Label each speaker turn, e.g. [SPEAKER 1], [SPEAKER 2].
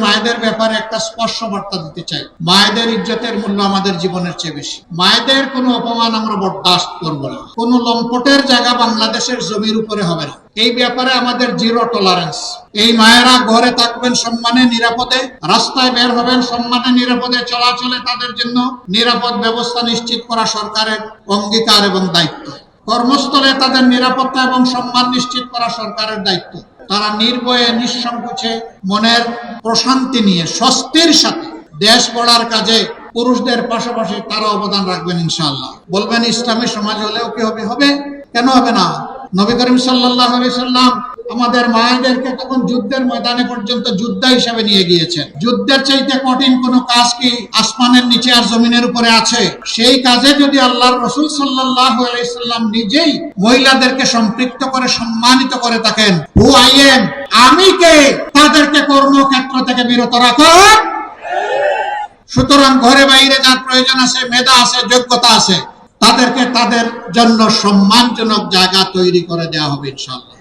[SPEAKER 1] মায়েদের ব্যাপারে একটা স্পর্শ বার্তা দিতে চাই। মায়েদের ইজ্জতের মূল্য আমাদের জীবনের চেয়ে বেশি। মায়েদের কোনো অপমান আমরা বরদাস্ত করব না। কোনো লম্পটের জায়গা বাংলাদেশের জমির উপরে হবে না। এই ব্যাপারে আমাদের জিরো টলারেন্স। এই মায়েরা ঘরে থাকবেন সম্মানে নিরাপদে, রাস্তায় বের হবেন সম্মানে নিরাপদে, চলাচলে তাদের জন্য নিরাপদ ব্যবস্থা নিশ্চিত করা সরকারের অঙ্গীকার এবং দায়িত্ব। কর্মস্থলে তাদের নিরাপত্তা এবং সম্মান নিশ্চিত করা সরকারের দায়িত্ব। তারা নির্ভয়ে নিঃসংকোচে মনের প্রশান্তি নিয়ে স্বস্তির সাথে দেশ গড়ার কাজে পুরুষদের পাশাপাশি তারা অবদান রাখবেন ইনশাআল্লাহ। বলবেন ইসলামী সমাজ হলেও কি হবে? কেন হবে না? নবী করিম সাল্লাল্লাহু আলাইহি সাল্লাম আমাদের মায়েদেরকে তখন যুদ্ধের ময়দানে পর্যন্ত যোদ্ধা হিসেবে নিয়ে গিয়েছেন। যুদ্ধের চাইতে কঠিন কোন কাজ কি আসমানের নিচে আর জমিনের উপরে আছে? সেই কাজে যদি আল্লাহর রাসূল সাল্লাল্লাহু আলাইহি সাল্লাম নিজেই মহিলাদেরকে সম্পৃক্ত করে সম্মানিত করে থাকেন, হু আই এম, আমি কে, তাদেরকে কর্মক্ষেত্র থেকে বিরত রাখা। সুতরাং ঘরে বাইরে যার প্রয়োজন আছে, মেধা আছে, যোগ্যতা আছে, তাদেরকে তাদের জন্য সম্মানজনক জায়গা তৈরি করে দেওয়া হবে ইনশাআল্লাহ।